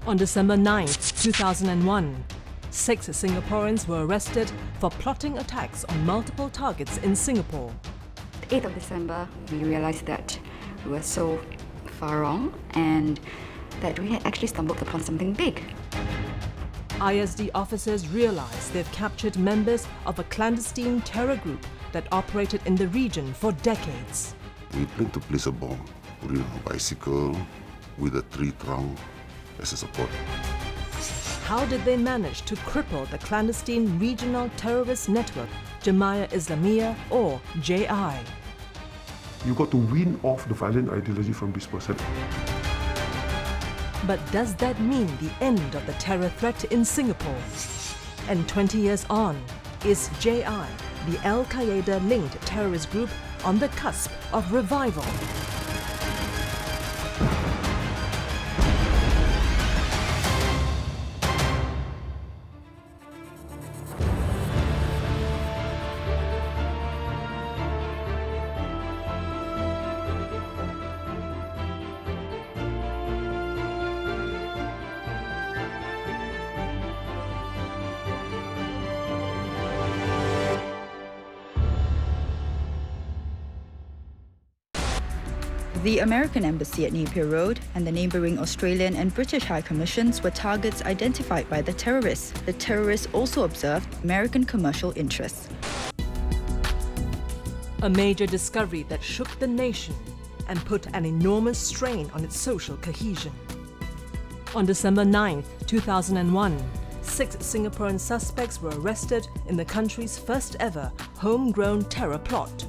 On December 9, 2001, 6 Singaporeans were arrested for plotting attacks on multiple targets in Singapore. 8th of December, we realized that we were so far wrong and that we had actually stumbled upon something big. ISD officers realized they've captured members of a clandestine terror group that operated in the region for decades. We planned to place a bomb, put it on a bicycle with a tree trunk as a support. How did they manage to cripple the clandestine regional terrorist network, Jemaah Islamiyah or JI? You got to wean off the violent ideology from this person. But does that mean the end of the terror threat in Singapore? And 20 years on, is JI, the Al-Qaeda-linked terrorist group, on the cusp of revival? The American Embassy at Napier Road and the neighbouring Australian and British High Commissions were targets identified by the terrorists. The terrorists also observed American commercial interests. A major discovery that shook the nation and put an enormous strain on its social cohesion. On December 9, 2001, 6 Singaporean suspects were arrested in the country's first ever homegrown terror plot.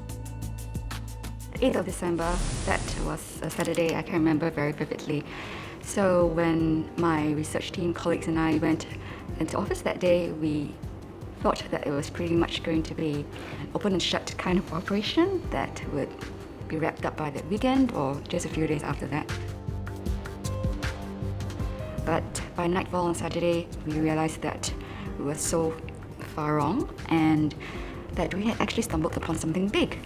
8th of December, that was a Saturday, I can remember very vividly. So when my research team colleagues and I went into office that day, we thought that it was pretty much going to be an open and shut kind of operation that would be wrapped up by the weekend or just a few days after that. But by nightfall on Saturday, we realized that we were so far wrong and that we had actually stumbled upon something big.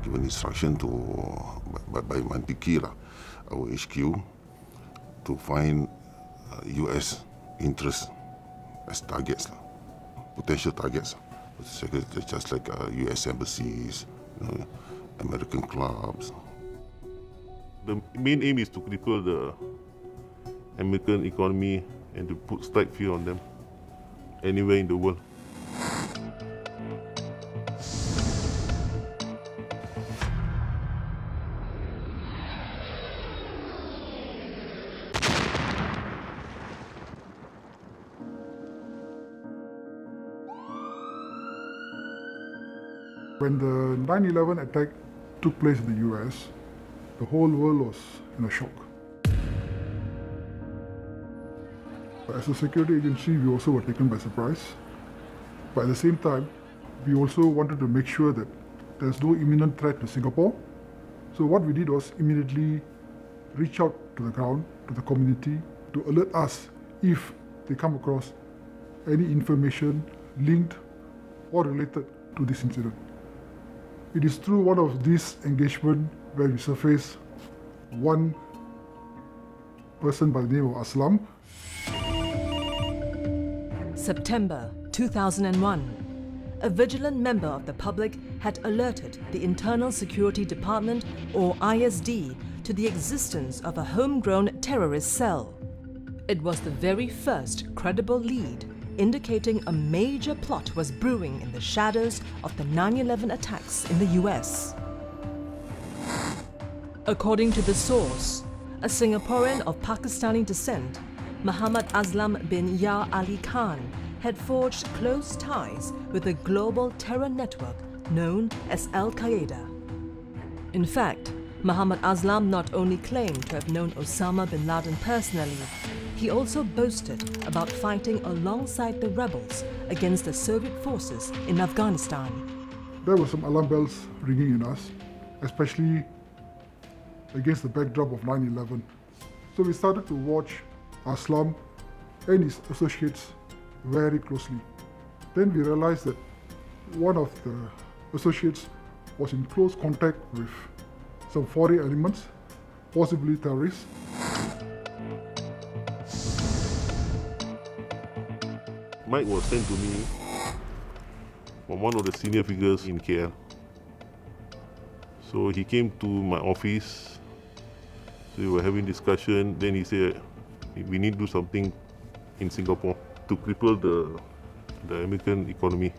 Given instruction to by Mantiki, our HQ, to find US interests as targets, potential targets, just like US embassies, American clubs. The main aim is to cripple the American economy and to strike fear on them anywhere in the world. When the 9/11 attack took place in the US, the whole world was in a shock. As a security agency, we also were taken by surprise. But at the same time, we also wanted to make sure that there's no imminent threat to Singapore. So what we did was immediately reach out to the ground, to the community, to alert us if they come across any information linked or related to this incident. It is through one of these engagements where we surface one person by the name of Aslam. September 2001. A vigilant member of the public had alerted the Internal Security Department, or ISD, to the existence of a homegrown terrorist cell. It was the very first credible lead indicating a major plot was brewing in the shadows of the 9/11 attacks in the US. According to the source, a Singaporean of Pakistani descent, Muhammad Aslam bin Ya Ali Khan, had forged close ties with a global terror network known as Al-Qaeda. In fact, Muhammad Aslam not only claimed to have known Osama bin Laden personally, he also boasted about fighting alongside the rebels against the Soviet forces in Afghanistan. There were some alarm bells ringing in us, especially against the backdrop of 9/11. So we started to watch Aslam and his associates very closely. Then we realized that one of the associates was in close contact with some foreign elements, possibly terrorists. Mike was sent to me from one of the senior figures in KL. So he came to my office, so we were having discussion, then he said, we need to do something in Singapore to cripple the American economy.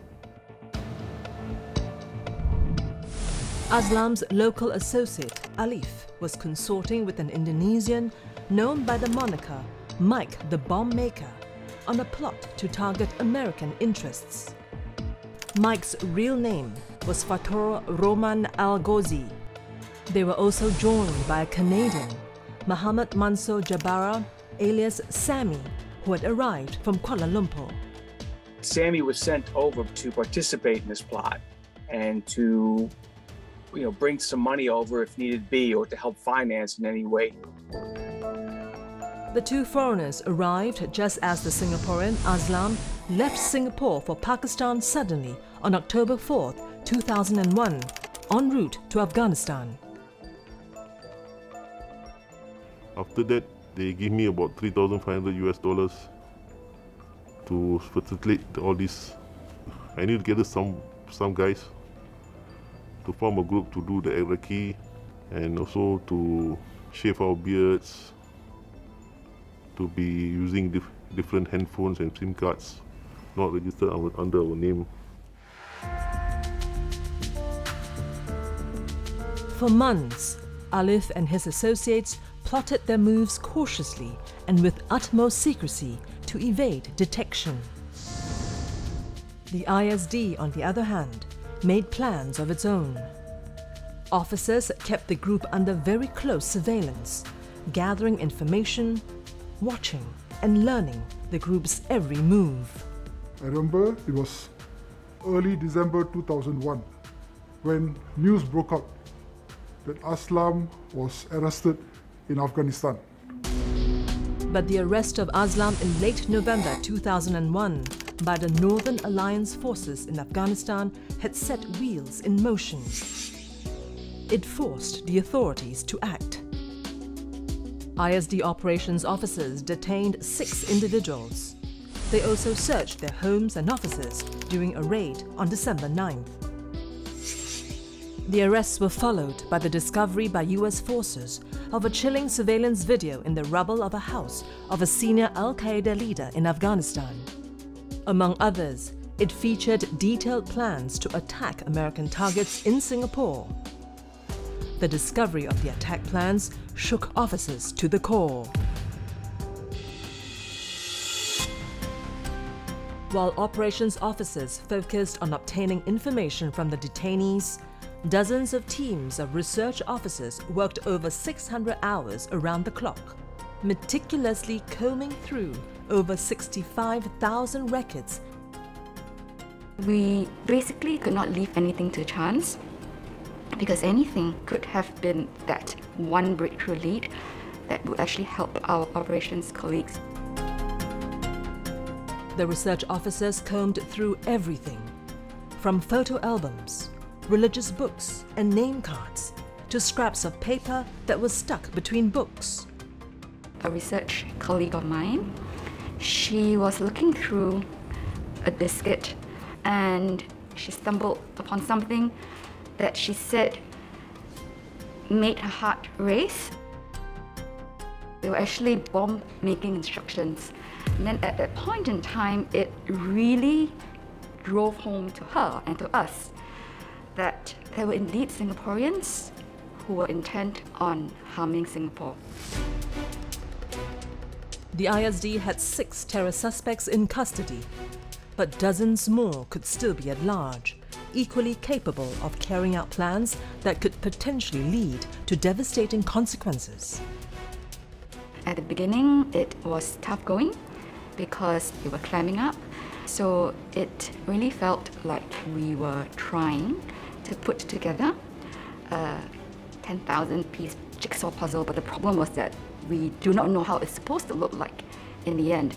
Aslam's local associate, Alif, was consorting with an Indonesian known by the moniker Mike the Bomb Maker on a plot to target American interests. Mike's real name was Fator Roman Al-Ghozi. They were also joined by a Canadian, Muhammad Mansour Jabara, alias Sammy, who had arrived from Kuala Lumpur. Sammy was sent over to participate in this plot and to bring some money over if needed be, or to help finance in any way. The two foreigners arrived just as the Singaporean Aslam left Singapore for Pakistan suddenly on October 4, 2001, en route to Afghanistan. After that, they gave me about $3,500 to facilitate all this. I need to gather some guys to form a group to do the recce, and also to shave our beards, to be using different handphones and SIM cards not registered under our name. For months, Alif and his associates plotted their moves cautiously and with utmost secrecy to evade detection. The ISD, on the other hand, made plans of its own. Officers kept the group under very close surveillance, gathering information, watching and learning the group's every move. I remember it was early December 2001 when news broke out that Aslam was arrested in Afghanistan. But the arrest of Aslam in late November 2001 by the Northern Alliance forces in Afghanistan had set wheels in motion. It forced the authorities to act. ISD operations officers detained 6 individuals. They also searched their homes and offices during a raid on December 9th. The arrests were followed by the discovery by US forces of a chilling surveillance video in the rubble of a house of a senior Al-Qaeda leader in Afghanistan. Among others, it featured detailed plans to attack American targets in Singapore. The discovery of the attack plans shook officers to the core. While operations officers focused on obtaining information from the detainees, dozens of teams of research officers worked over 600 hours around the clock, meticulously combing through over 65,000 records. We basically could not leave anything to chance, because anything could have been that one breakthrough lead that would actually help our operations colleagues. The research officers combed through everything, from photo albums, religious books and name cards, to scraps of paper that was stuck between books. A research colleague of mine, she was looking through a biscuit and she stumbled upon something that she said made her heart race. They were actually bomb-making instructions. And then at that point in time, it really drove home to her and to us that there were indeed Singaporeans who were intent on harming Singapore. The ISD had 6 terror suspects in custody, but dozens more could still be at large, equally capable of carrying out plans that could potentially lead to devastating consequences. At the beginning, it was tough going because we were climbing up, so it really felt like we were trying to put together a 10,000-piece jigsaw puzzle, but the problem was that we do not know how it's supposed to look like in the end.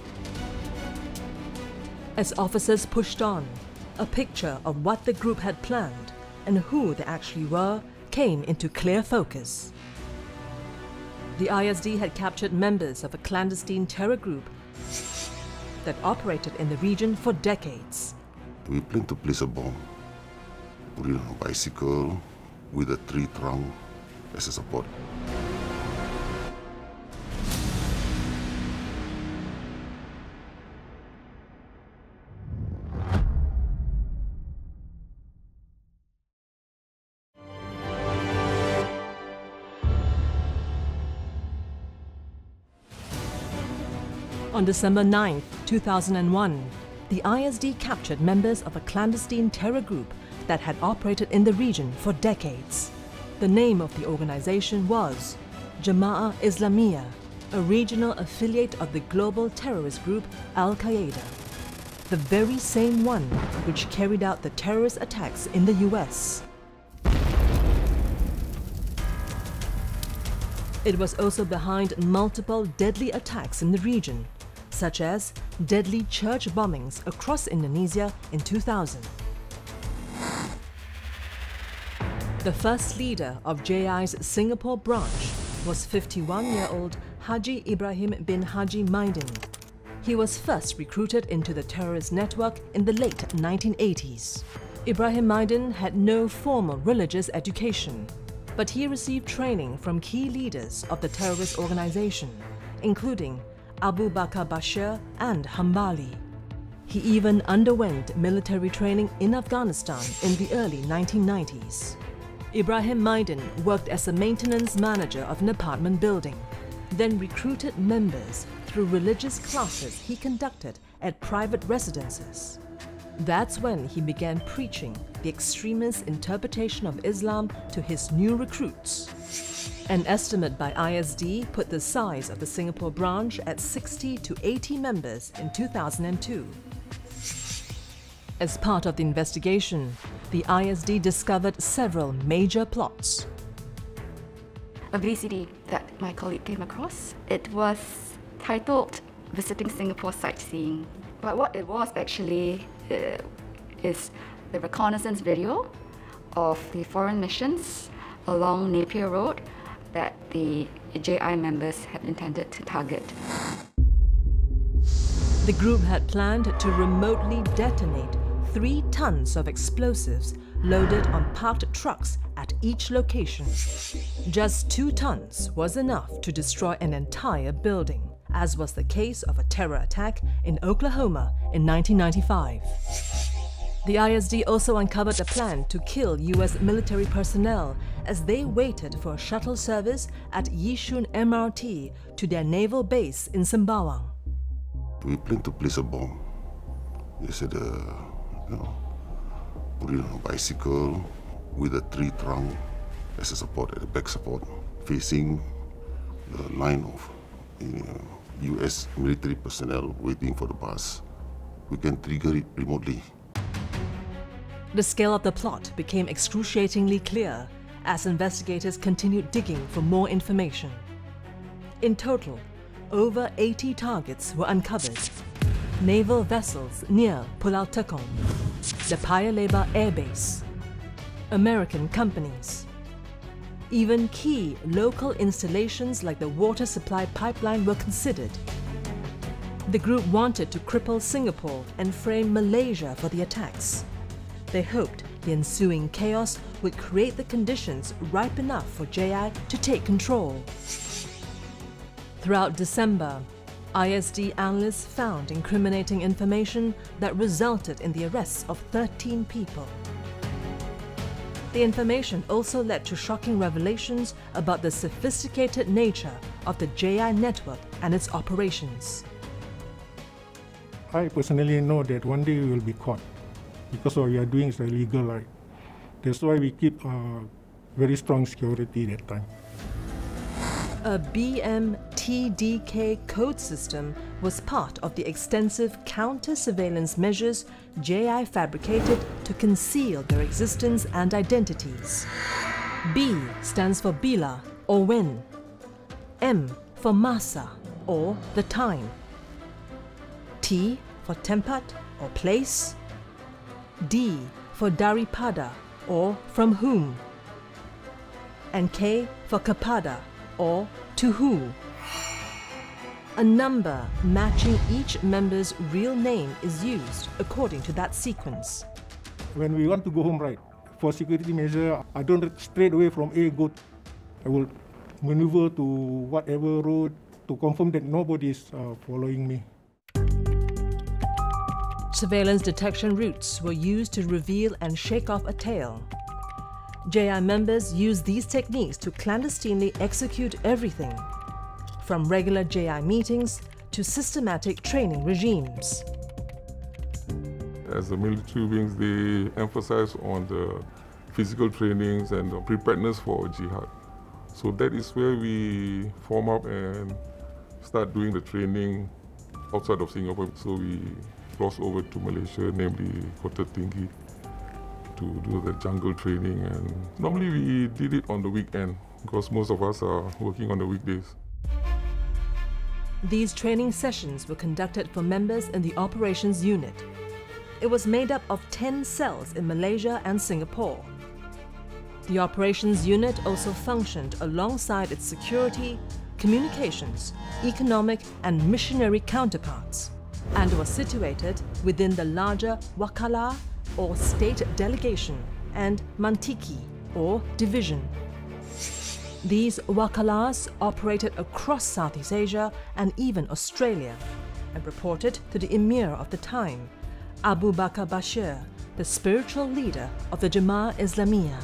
As officers pushed on, A picture of what the group had planned and who they actually were came into clear focus. The ISD had captured members of a clandestine terror group that operated in the region for decades. We plan to place a bomb, put it on a bicycle with a tree trunk as a support. On December 9, 2001, the ISD captured members of a clandestine terror group that had operated in the region for decades. The name of the organization was Jemaah Islamiyah, a regional affiliate of the global terrorist group Al-Qaeda, the very same one which carried out the terrorist attacks in the US. It was also behind multiple deadly attacks in the region, such as deadly church bombings across Indonesia in 2000. The first leader of JI's Singapore branch was 51-year-old Haji Ibrahim bin Haji Maidin. He was first recruited into the terrorist network in the late 1980s. Ibrahim Maidin had no formal religious education, but he received training from key leaders of the terrorist organization, including Abu Bakr Bashir and Hambali. He even underwent military training in Afghanistan in the early 1990s. Ibrahim Maidin worked as a maintenance manager of an apartment building, then recruited members through religious classes he conducted at private residences. That's when he began preaching the extremist interpretation of Islam to his new recruits. An estimate by ISD put the size of the Singapore branch at 60 to 80 members in 2002. As part of the investigation, the ISD discovered several major plots. A VCD that my colleague came across, it was titled Visiting Singapore Sightseeing. But what it was actually is the reconnaissance video of the foreign missions along Napier Road that the JI members had intended to target. The group had planned to remotely detonate 3 tons of explosives loaded on parked trucks at each location. Just 2 tons was enough to destroy an entire building, as was the case of a terror attack in Oklahoma in 1995. The ISD also uncovered a plan to kill US military personnel as they waited for a shuttle service at Yishun MRT to their naval base in Sembawang. We plan to place a bomb. They said, put it on a bicycle with a tree trunk as a support, a back support, facing the line of US military personnel waiting for the bus. We can trigger it remotely. The scale of the plot became excruciatingly clear as investigators continued digging for more information. In total, over 80 targets were uncovered. Naval vessels near Pulau Tekong, the Paya Lebar Air Base, American companies. Even key local installations like the water supply pipeline were considered. The group wanted to cripple Singapore and frame Malaysia for the attacks. They hoped the ensuing chaos would create the conditions ripe enough for JI to take control. Throughout December, ISD analysts found incriminating information that resulted in the arrests of 13 people. The information also led to shocking revelations about the sophisticated nature of the JI network and its operations. I personally know that one day we will be caught because what we are doing is illegal, right? That's why we keep very strong security that time. A BMTDK code system was part of the extensive counter-surveillance measures JI fabricated to conceal their existence and identities. B stands for Bila, or when. M for Masa, or the time. T for Tempat, or place. D for Daripada, or from whom, and K for Kepada, or to who. A number matching each member's real name is used according to that sequence. When we want to go home, right, for security measure, I don't straight away from A go. I will maneuver to whatever road to confirm that nobody is following me. Surveillance detection routes were used to reveal and shake off a tail. JI members used these techniques to clandestinely execute everything, from regular JI meetings to systematic training regimes. As the military wings, they emphasize on the physical trainings and the preparedness for jihad. So that is where we form up and start doing the training outside of Singapore. So we cross over to Malaysia, namely Kota Tinggi, to do the jungle training. And normally we did it on the weekend because most of us are working on the weekdays. These training sessions were conducted for members in the operations unit. It was made up of 10 cells in Malaysia and Singapore. The operations unit also functioned alongside its security, communications, economic and missionary counterparts, and was situated within the larger Wakala or state delegation and Mantiki or division. These Wakalas operated across Southeast Asia and even Australia and reported to the Emir of the time, Abu Bakr Bashir, the spiritual leader of the Jemaah Islamiyah.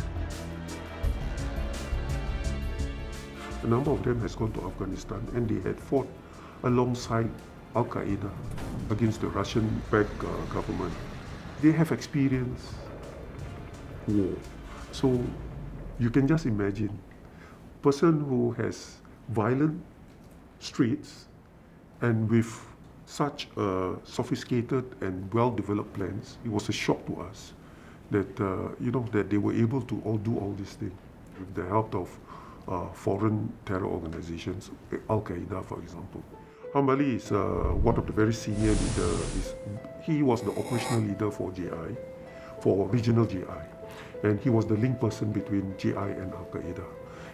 A number of them has gone to Afghanistan and they had fought alongside Al-Qaeda against the Russian-backed government. They have experienced war. So you can just imagine a person who has violent streets and with such sophisticated and well-developed plans. It was a shock to us that, that they were able to do all these things with the help of foreign terror organizations, Al-Qaeda, for example. Hambali is one of the very senior leaders. He was the operational leader for JI, for regional JI. And he was the link person between JI and Al-Qaeda.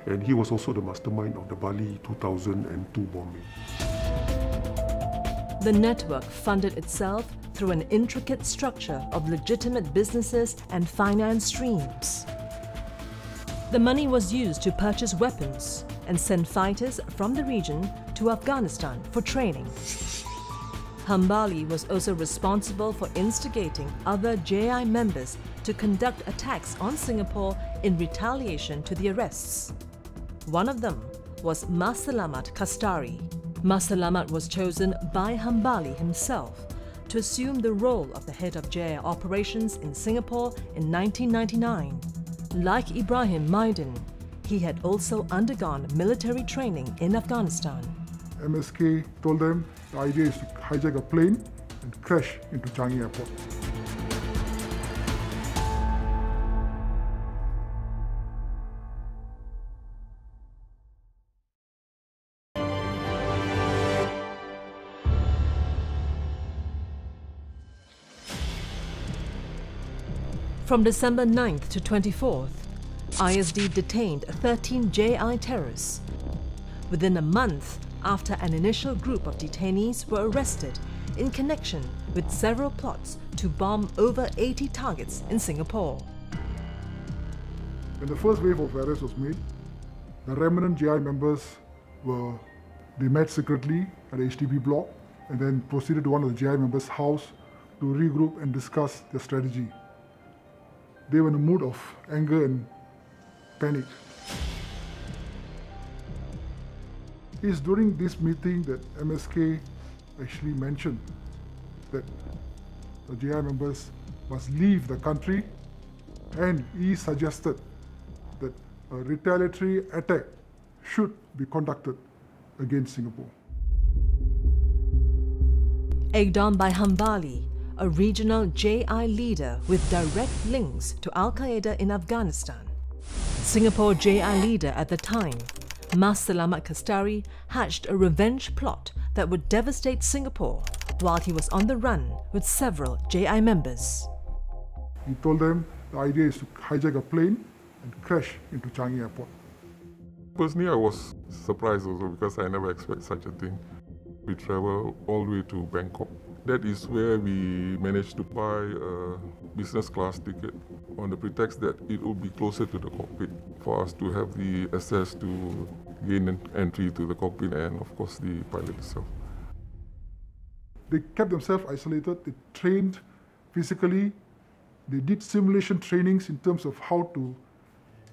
And he was also the mastermind of the Bali 2002 bombing. The network funded itself through an intricate structure of legitimate businesses and finance streams. The money was used to purchase weapons and send fighters from the region to Afghanistan for training. Hambali was also responsible for instigating other JI members to conduct attacks on Singapore in retaliation to the arrests. One of them was Mas Selamat Kastari. Mas Selamat was chosen by Hambali himself to assume the role of the head of JI operations in Singapore in 1999. Like Ibrahim Maidin, he had also undergone military training in Afghanistan. MSK told them the idea is to hijack a plane and crash into Changi Airport. From December 9th to 24th, ISD detained 13 JI terrorists. Within a month after an initial group of detainees were arrested in connection with several plots to bomb over 80 targets in Singapore. When the first wave of arrests was made, the remnant JI members they met secretly at the HDB block and then proceeded to one of the JI members' house to regroup and discuss their strategy. They were in a mood of anger and panic. It's during this meeting that MSK actually mentioned that the JI members must leave the country, and he suggested that a retaliatory attack should be conducted against Singapore. Egged on by Hambali, a regional JI leader with direct links to Al-Qaeda in Afghanistan, Singapore JI leader at the time, Mas Selamat Kastari, hatched a revenge plot that would devastate Singapore while he was on the run with several JI members. He told them the idea is to hijack a plane and crash into Changi Airport. Personally, I was surprised also because I never expected such a thing. We traveled all the way to Bangkok. That is where we managed to buy a business class ticket on the pretext that it would be closer to the cockpit for us to have the access to gain an entry to the cockpit and, of course, the pilot itself. They kept themselves isolated, they trained physically, they did simulation trainings in terms of how to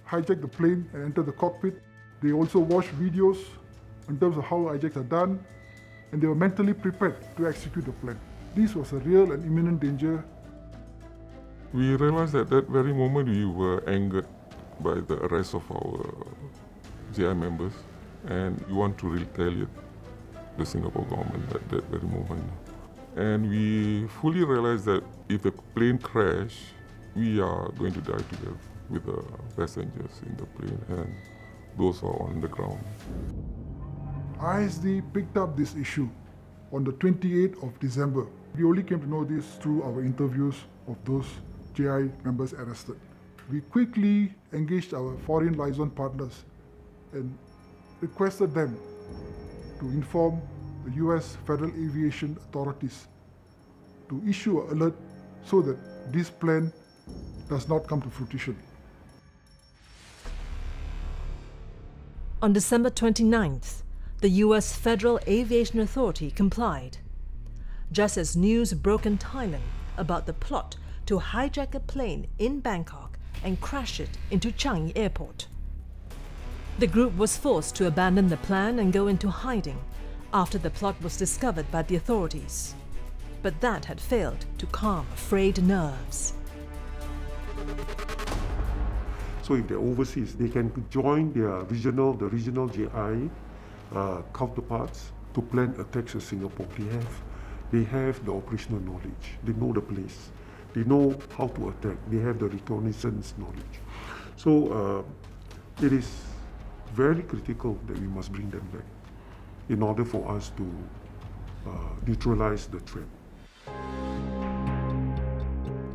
hijack the plane and enter the cockpit. They also watched videos in terms of how hijacks are done, and they were mentally prepared to execute the plan. This was a real and imminent danger. We realized at that very moment we were angered by the arrest of our JI members, and we want to retaliate the Singapore government at that very moment. And we fully realized that if a plane crash, we are going to die together with the passengers in the plane and those who are on the ground. ISD picked up this issue on the 28th of December. We only came to know this through our interviews of those JI members arrested. We quickly engaged our foreign liaison partners and requested them to inform the US Federal Aviation authorities to issue an alert so that this plan does not come to fruition. On December 29th, the US Federal Aviation Authority complied, just as news broke in Thailand about the plot to hijack a plane in Bangkok and crash it into Changi Airport. The group was forced to abandon the plan and go into hiding after the plot was discovered by the authorities. But that had failed to calm frayed nerves. So if they're overseas, they can join their the regional JI counterparts to plan attacks in Singapore. They have the operational knowledge. They know the place. They know how to attack. They have the reconnaissance knowledge. So it is very critical that we must bring them back in order for us to neutralize the threat.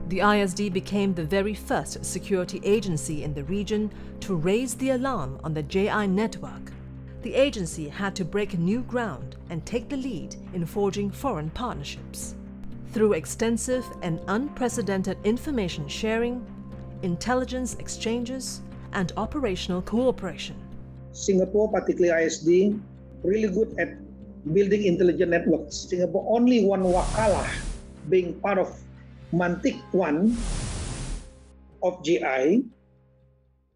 The ISD became the very first security agency in the region to raise the alarm on the JI network. The agency had to break new ground and take the lead in forging foreign partnerships. Through extensive and unprecedented information sharing, intelligence exchanges, and operational cooperation. Singapore, particularly ISD, really good at building intelligent networks. Singapore only one Wakalah being part of Mantik 1 of GI,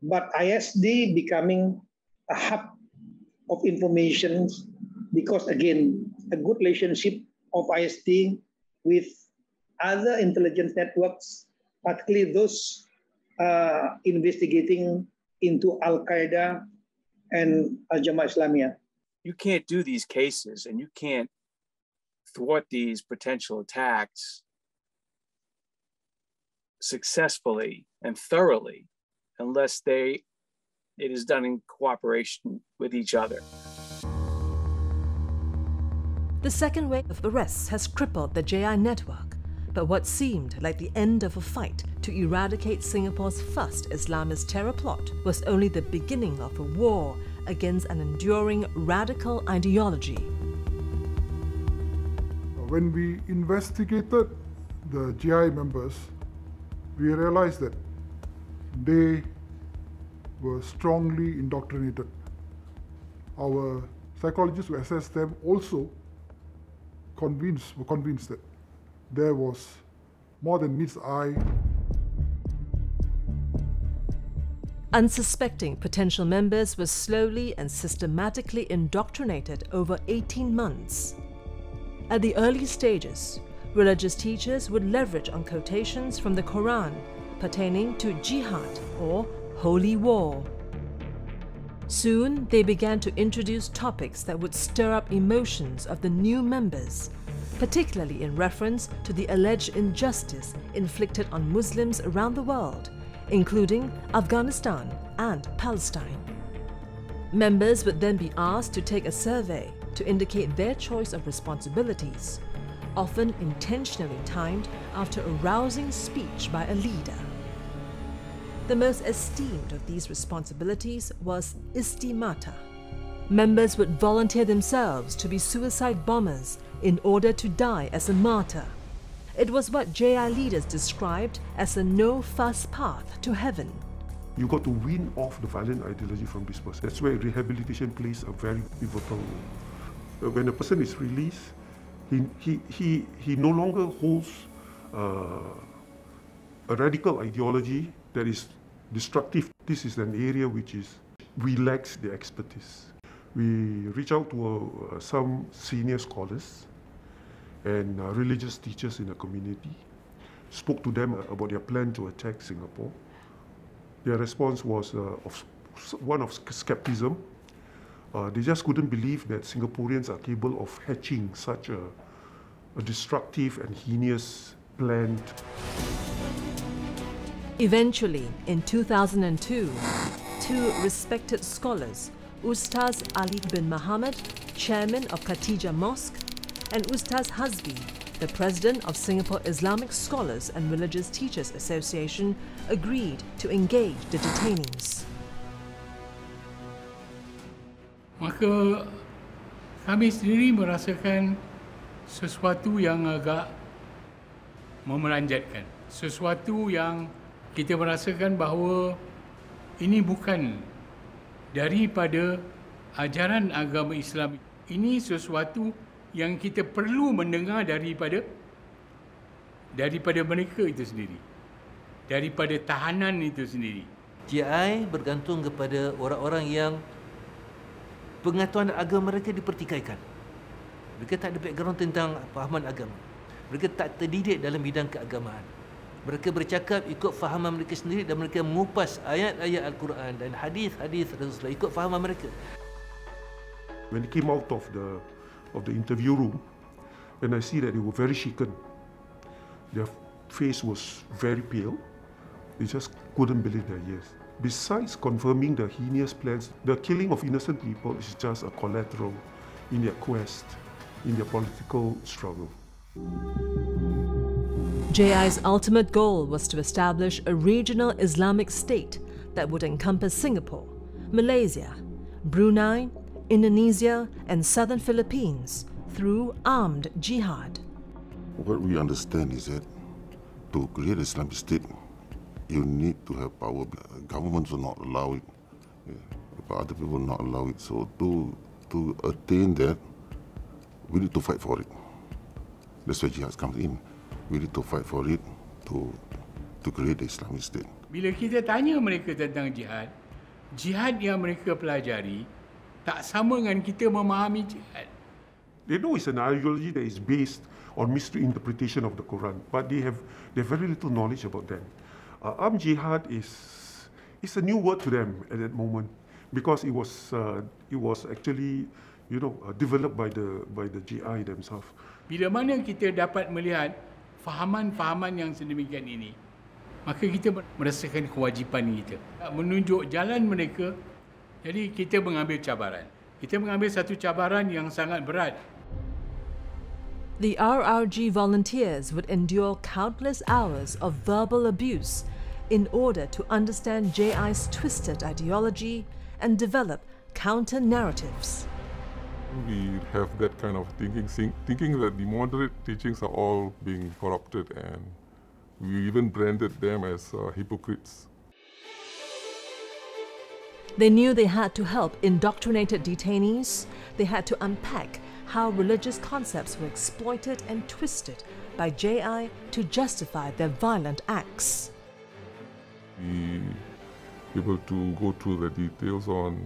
but ISD becoming a hub of information because, again, a good relationship of ISD with other intelligence networks, particularly those investigating into Al-Qaeda and Jemaah Islamiyah. You can't do these cases and you can't thwart these potential attacks successfully and thoroughly unless it is done in cooperation with each other. The second wave of arrests has crippled the JI network, but what seemed like the end of a fight to eradicate Singapore's first Islamist terror plot was only the beginning of a war against an enduring radical ideology. When we investigated the GI members, we realized that they were strongly indoctrinated. Our psychologists who assessed them also were convinced that there was more than meets the eye. Unsuspecting potential members were slowly and systematically indoctrinated over 18 months. At the early stages, religious teachers would leverage on quotations from the Quran pertaining to jihad or holy war. Soon, they began to introduce topics that would stir up emotions of the new members, particularly in reference to the alleged injustice inflicted on Muslims around the world, including Afghanistan and Palestine. Members would then be asked to take a survey to indicate their choice of responsibilities, often intentionally timed after a rousing speech by a leader. The most esteemed of these responsibilities was istimata. Members would volunteer themselves to be suicide bombers in order to die as a martyr. It was what JI leaders described as a no-fuss path to heaven. You got to wean off the violent ideology from this person. That's where rehabilitation plays a very pivotal role. When a person is released, he no longer holds a radical ideology that is destructive. This is an area which we lack the expertise. We reach out to some senior scholars and religious teachers in the community, spoke to them about their plan to attack Singapore. Their response was one of skepticism. They just couldn't believe that Singaporeans are capable of hatching such a destructive and heinous plan. Eventually, in 2002, two respected scholars, Ustaz Ali bin Muhammad, chairman of Khatijah Mosque, and Ustaz Hazbi, the president of Singapore Islamic Scholars and Religious Teachers Association, agreed to engage the detainees. Maka kami sendiri merasakan sesuatu yang agak memeranjatkan. Sesuatu yang kita merasakan bahawa ini bukan daripada ajaran agama Islam. Ini sesuatu yang kita perlu mendengar daripada mereka itu sendiri. Daripada tahanan itu sendiri. JI bergantung kepada orang-orang yang pengetahuan agama mereka dipertikaikan. Mereka tak ada background tentang fahaman agama. Mereka tak terdidik dalam bidang keagamaan. Mereka bercakap ikut fahaman mereka sendiri dan mereka mengupas ayat-ayat Al-Quran dan hadis-hadis Rasulullah ikut fahaman mereka. When they came out of the interview room, and I see that they were very shaken. Their face was very pale. They just couldn't believe their ears. Besides confirming the heinous plans, the killing of innocent people is just a collateral in their quest, in their political struggle. JI's ultimate goal was to establish a regional Islamic state that would encompass Singapore, Malaysia, Brunei, Indonesia, and southern Philippines through armed jihad. What we understand is that to create an Islamic state, you need to have power. Governments will not allow it, but other people will not allow it. So to attain that, we need to fight for it. That's where jihad comes in. We need to fight for it to create the Islamic state. Bila kita tanya mereka tentang jihad, jihad yang mereka pelajari tak sama dengan kita memahami jihad. They know it's an ideology that is based on misinterpretation of the Quran, but they have very little knowledge about them. Armed jihad is a new word to them at that moment because it was actually developed by the GI themselves. Bila mana kita dapat melihat fahaman-fahaman yang sedemikian ini, maka kita merasakan kewajipan kita menunjuk jalan mereka. Jadi kita mengambil cabaran. Kita mengambil satu cabaran yang sangat berat. The RRG volunteers would endure countless hours of verbal abuse in order to understand JI's twisted ideology and develop counter-narratives. We have that kind of thinking that the moderate teachings are all being corrupted, and we even branded them as hypocrites. They knew they had to help indoctrinated detainees. They had to unpack how religious concepts were exploited and twisted by JI to justify their violent acts. We were able to go through the details on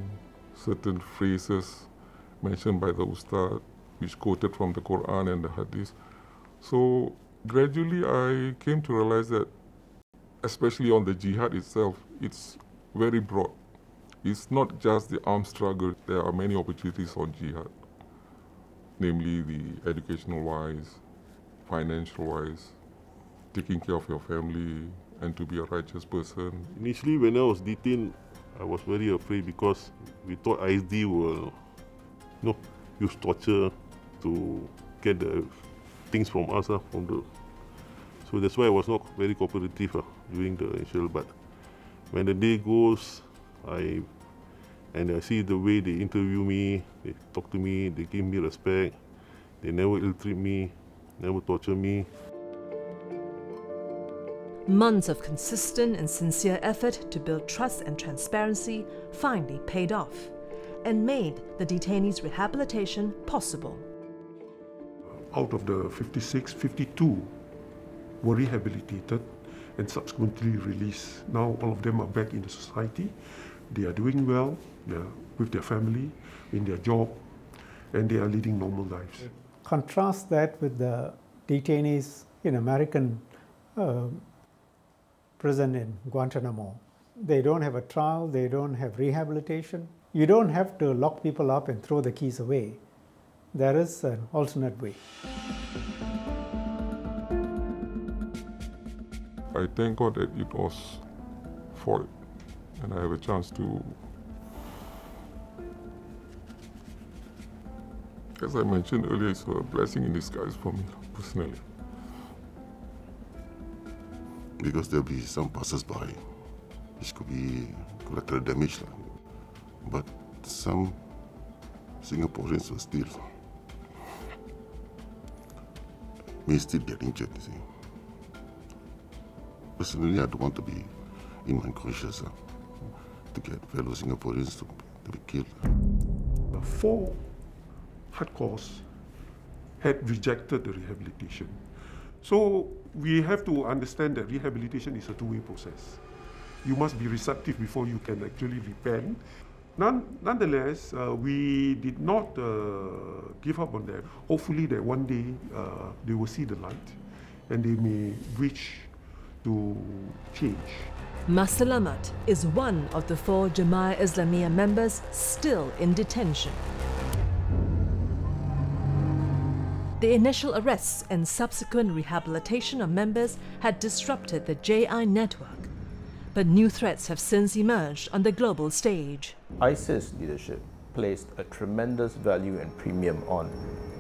certain phrases mentioned by the Ustad, which quoted from the Quran and the Hadith. So gradually I came to realize that, especially on the jihad itself, it's very broad. It's not just the armed struggle. There are many opportunities on jihad, namely the educational-wise, financial-wise, taking care of your family, and to be a righteous person. Initially, when I was detained, I was very afraid because we thought ISD will use torture to get the things from us, so that's why I was not very cooperative during the initial. But when the day goes, I see the way they interview me, they talk to me, they give me respect, they never ill-treat me, never torture me. Months of consistent and sincere effort to build trust and transparency finally paid off and made the detainees' rehabilitation possible. Out of the 56, 52 were rehabilitated and subsequently released. Now all of them are back in the society. They are doing well, they are with their family, in their job, and they are leading normal lives. Contrast that with the detainees in American prison in Guantanamo. They don't have a trial, they don't have rehabilitation. You don't have to lock people up and throw the keys away. There is an alternate way. I thank God that it was thwarted, and I have a chance to, as I mentioned earlier, it's a blessing in disguise for me personally. Because there'll be some passers-by, which could be collateral damage. But some Singaporeans will still may still get injured, you see. Personally, I don't want to be in my conscience to get fellow Singaporeans to be killed. 4 hardcores had rejected the rehabilitation. So we have to understand that rehabilitation is a two-way process. You must be receptive before you can actually repent. Nonetheless, we did not give up on them. Hopefully that one day they will see the light and they may reach to change. Masalamat is one of the 4 Jemaah Islamiyah members still in detention. The initial arrests and subsequent rehabilitation of members had disrupted the JI network, but new threats have since emerged on the global stage. ISIS leadership placed a tremendous value and premium on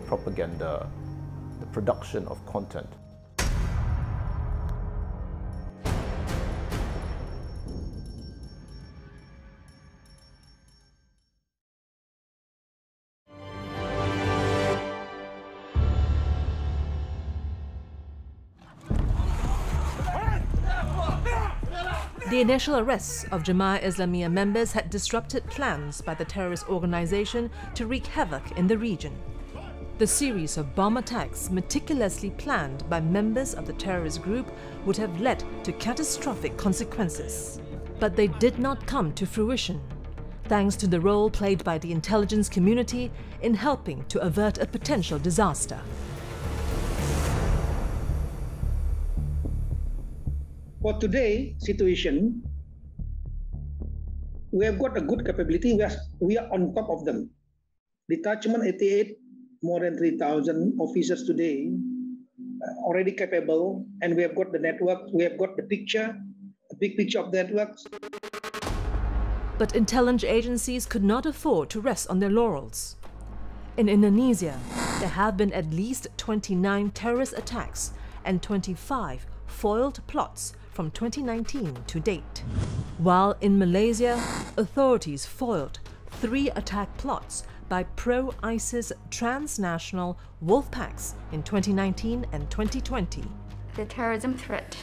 propaganda, the production of content. The initial arrests of Jemaah Islamiyah members had disrupted plans by the terrorist organization to wreak havoc in the region. The series of bomb attacks meticulously planned by members of the terrorist group would have led to catastrophic consequences. But they did not come to fruition, thanks to the role played by the intelligence community in helping to avert a potential disaster. For today's situation, we have got a good capability. We are on top of them. Detachment 88, more than 3,000 officers today, already capable, and we have got the network. We have got the picture, a big picture of the networks. But intelligence agencies could not afford to rest on their laurels. In Indonesia, there have been at least 29 terrorist attacks and 25 foiled plots from 2019 to date. While in Malaysia, authorities foiled 3 attack plots by pro-ISIS transnational wolf packs in 2019 and 2020. The terrorism threat,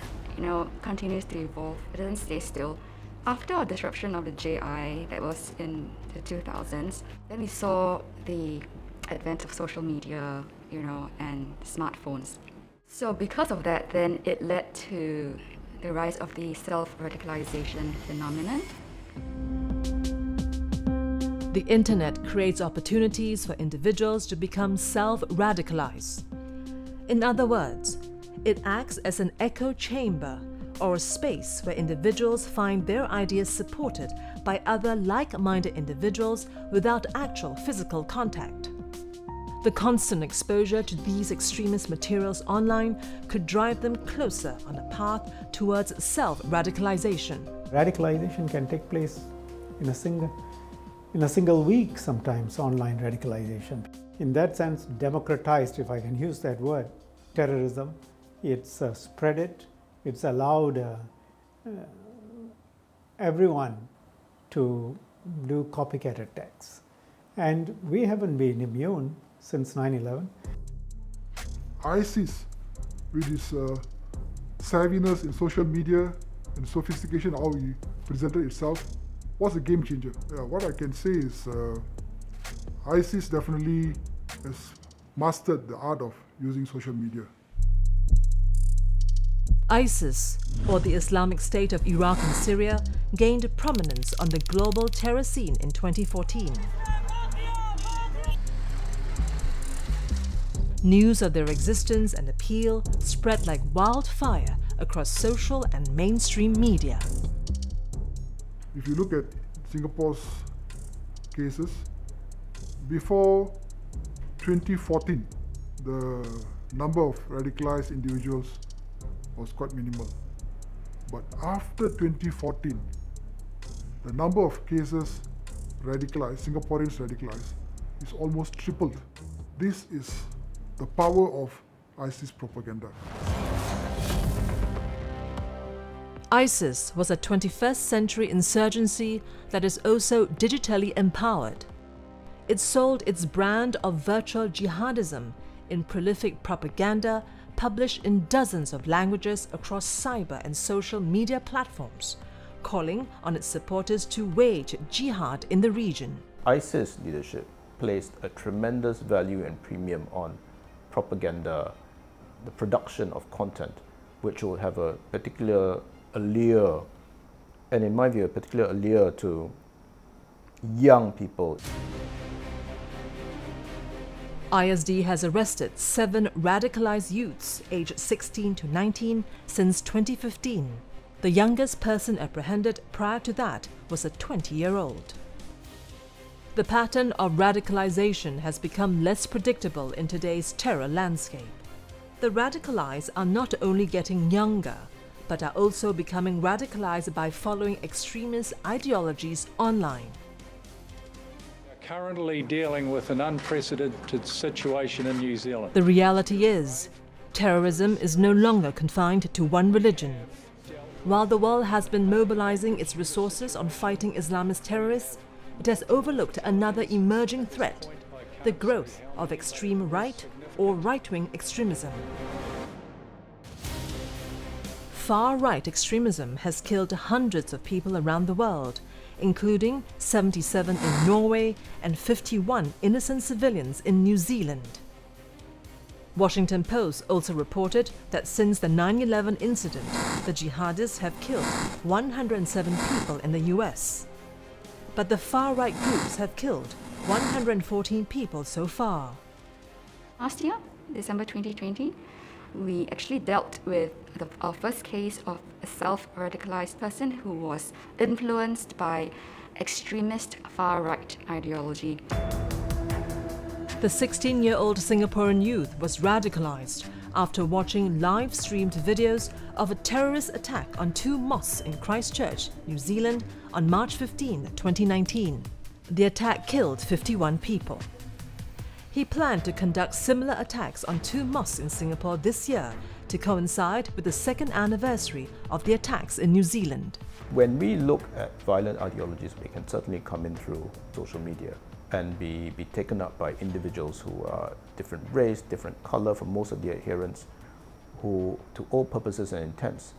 continues to evolve. It doesn't stay still. After our disruption of the JI, that was in the 2000s, then we saw the advent of social media, and smartphones. So because of that, then it led to the rise of the self-radicalisation phenomenon. The internet creates opportunities for individuals to become self-radicalized. In other words, it acts as an echo chamber or a space where individuals find their ideas supported by other like-minded individuals without actual physical contact. The constant exposure to these extremist materials online could drive them closer on a path towards self-radicalization. Radicalization can take place in a single week sometimes, online radicalization. In that sense, democratized, if I can use that word, terrorism. It's spread it. It's allowed everyone to do copycat attacks. And we haven't been immune since 9/11. ISIS, with its savviness in social media and sophistication how it presented itself, was a game changer. What I can say is ISIS definitely has mastered the art of using social media. ISIS, or the Islamic State of Iraq and Syria, gained prominence on the global terror scene in 2014. News of their existence and appeal spread like wildfire across social and mainstream media. If you look at Singapore's cases, before 2014, the number of radicalized individuals was quite minimal. But after 2014, the number of cases radicalized, Singaporeans radicalized, is almost tripled. This is the power of ISIS propaganda. ISIS was a 21st century insurgency that is also digitally empowered. It sold its brand of virtual jihadism in prolific propaganda published in dozens of languages across cyber and social media platforms, calling on its supporters to wage jihad in the region. ISIS leadership placed a tremendous value and premium on propaganda, the production of content, which will have a particular allure, and in my view, a particular allure to young people. ISD has arrested 7 radicalized youths aged 16 to 19 since 2015. The youngest person apprehended prior to that was a 20-year-old. The pattern of radicalization has become less predictable in today's terror landscape. The radicalized are not only getting younger, but are also becoming radicalized by following extremist ideologies online. Currently dealing with an unprecedented situation in New Zealand. The reality is, terrorism is no longer confined to one religion. While the world has been mobilizing its resources on fighting Islamist terrorists, it has overlooked another emerging threat, the growth of extreme right or right-wing extremism. Far-right extremism has killed hundreds of people around the world, including 77 in Norway and 51 innocent civilians in New Zealand. Washington Post also reported that since the 9/11 incident, the jihadists have killed 107 people in the US. But the far-right groups have killed 114 people so far. Last year, December 2020, we actually dealt with our first case of a self-radicalized person who was influenced by extremist far-right ideology. The 16-year-old Singaporean youth was radicalized after watching live-streamed videos of a terrorist attack on 2 mosques in Christchurch, New Zealand on March 15, 2019. The attack killed 51 people. He planned to conduct similar attacks on 2 mosques in Singapore this year to coincide with the 2nd anniversary of the attacks in New Zealand. When we look at violent ideologies, they can certainly come in through social media and be taken up by individuals who are different race, different color from most of the adherents, who, to all purposes and intents,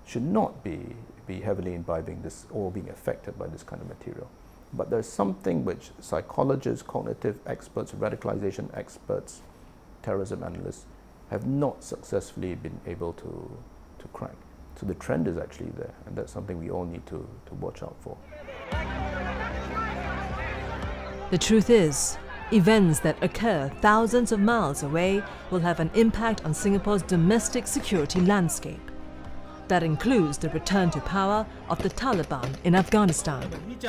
should not be heavily imbibing this or being affected by this kind of material. But there's something which psychologists, cognitive experts, radicalization experts, terrorism analysts have not successfully been able to crack. So the trend is actually there, and that's something we all need to watch out for. The truth is, events that occur thousands of miles away will have an impact on Singapore's domestic security landscape. That includes the return to power of the Taliban in Afghanistan. And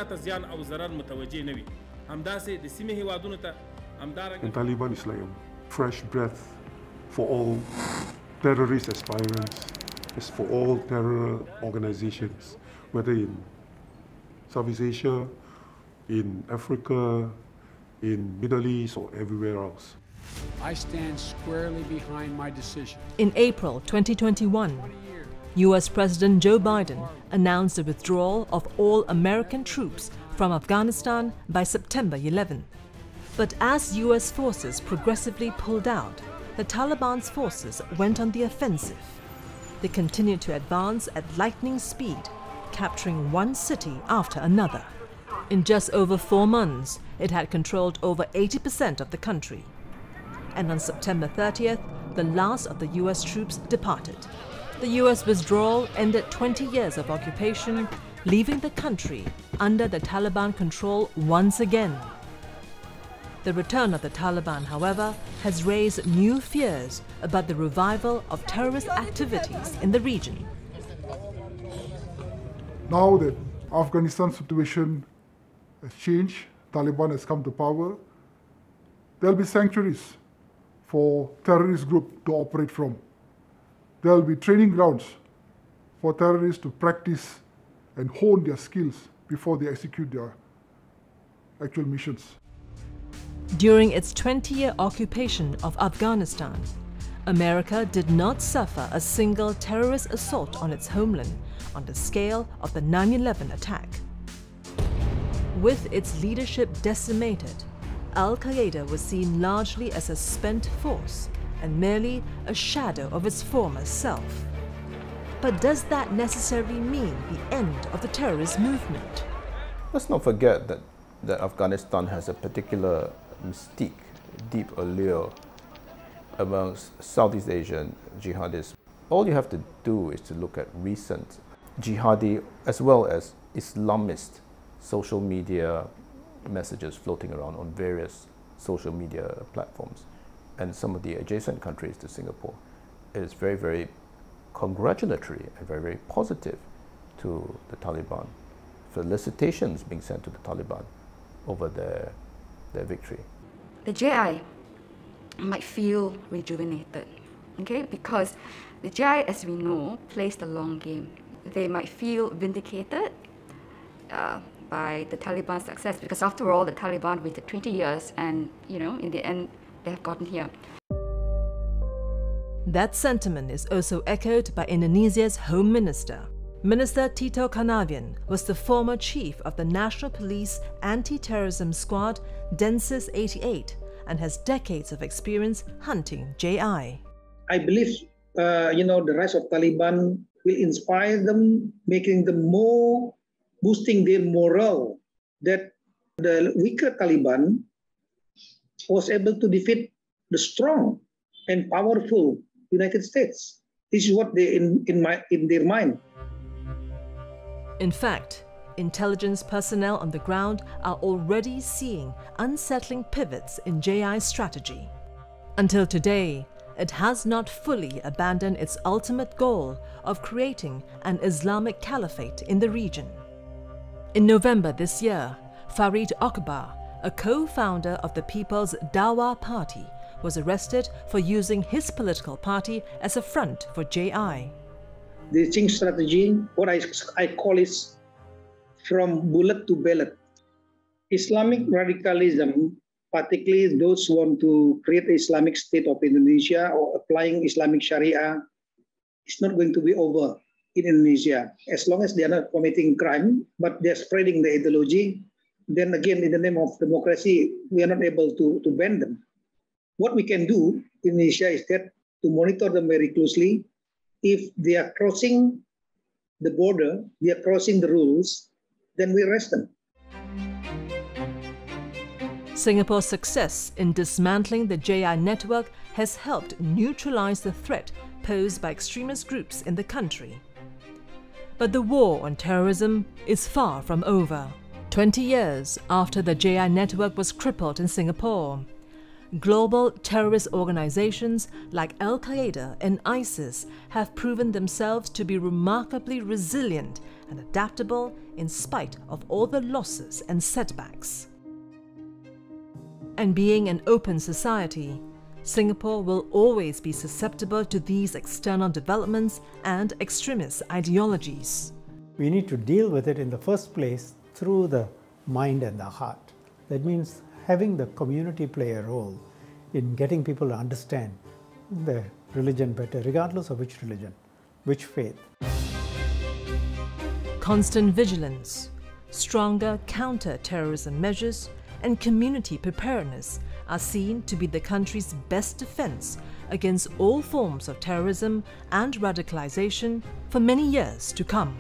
Taliban is like a fresh breath for all terrorist aspirants, as for all terror organizations, whether in Southeast Asia, in Africa, in Middle East, or everywhere else. I stand squarely behind my decision. In April 2021, US President Joe Biden announced the withdrawal of all American troops from Afghanistan by September 11. But as US forces progressively pulled out, the Taliban's forces went on the offensive. They continued to advance at lightning speed, capturing one city after another. In just over 4 months, it had controlled over 80% of the country. And on September 30th, the last of the US troops departed. The US withdrawal ended 20 years of occupation, leaving the country under the Taliban control once again. The return of the Taliban, however, has raised new fears about the revival of terrorist activities in the region. Now that Afghanistan situation has changed, Taliban has come to power, there will be sanctuaries for terrorist groups to operate from. There will be training grounds for terrorists to practice and hone their skills before they execute their actual missions. During its 20-year occupation of Afghanistan, America did not suffer a single terrorist assault on its homeland on the scale of the 9/11 attack. With its leadership decimated, Al-Qaeda was seen largely as a spent force and merely a shadow of its former self. But does that necessarily mean the end of the terrorist movement? Let's not forget that Afghanistan has a particular mystique, deep allure amongst Southeast Asian jihadists. All you have to do is to look at recent jihadi as well as Islamist social media messages floating around on various social media platforms and some of the adjacent countries to Singapore. It is very, very congratulatory and very, very positive to the Taliban. Felicitations being sent to the Taliban over their victory. The JI might feel rejuvenated, okay? Because the JI, as we know, plays the long game. They might feel vindicated by the Taliban's success, because after all, the Taliban waited 20 years and, in the end, they have gotten here. That sentiment is also echoed by Indonesia's Home Minister. Minister Tito Karnavian was the former chief of the National Police Anti-Terrorism Squad, Densus 88, and has decades of experience hunting JI. I believe, the rise of Taliban will inspire them, making them more, boosting their morale, that the weaker Taliban was able to defeat the strong and powerful United States. This is what they in their mind. In fact, intelligence personnel on the ground are already seeing unsettling pivots in JI's strategy. Until today, it has not fully abandoned its ultimate goal of creating an Islamic caliphate in the region. In November this year, Farid Akbar, a co-founder of the People's Dawah Party, was arrested for using his political party as a front for JI. The change strategy, what I call is from bullet to ballot. Islamic radicalism, particularly those who want to create the Islamic State of Indonesia or applying Islamic Sharia, is not going to be over in Indonesia. As long as they are not committing crime, but they are spreading the ideology, then again, in the name of democracy, we are not able to ban them. What we can do in Indonesia is that to monitor them very closely. If they are crossing the border, they are crossing the rules, then we arrest them. Singapore's success in dismantling the JI network has helped neutralize the threat posed by extremist groups in the country. But the war on terrorism is far from over. 20 years after the JI network was crippled in Singapore, global terrorist organizations like Al-Qaeda and ISIS have proven themselves to be remarkably resilient and adaptable in spite of all the losses and setbacks. And being an open society, Singapore will always be susceptible to these external developments and extremist ideologies. We need to deal with it in the first place through the mind and the heart. That means having the community play a role in getting people to understand their religion better, regardless of which religion, which faith. Constant vigilance, stronger counter-terrorism measures, and community preparedness are seen to be the country's best defense against all forms of terrorism and radicalization for many years to come.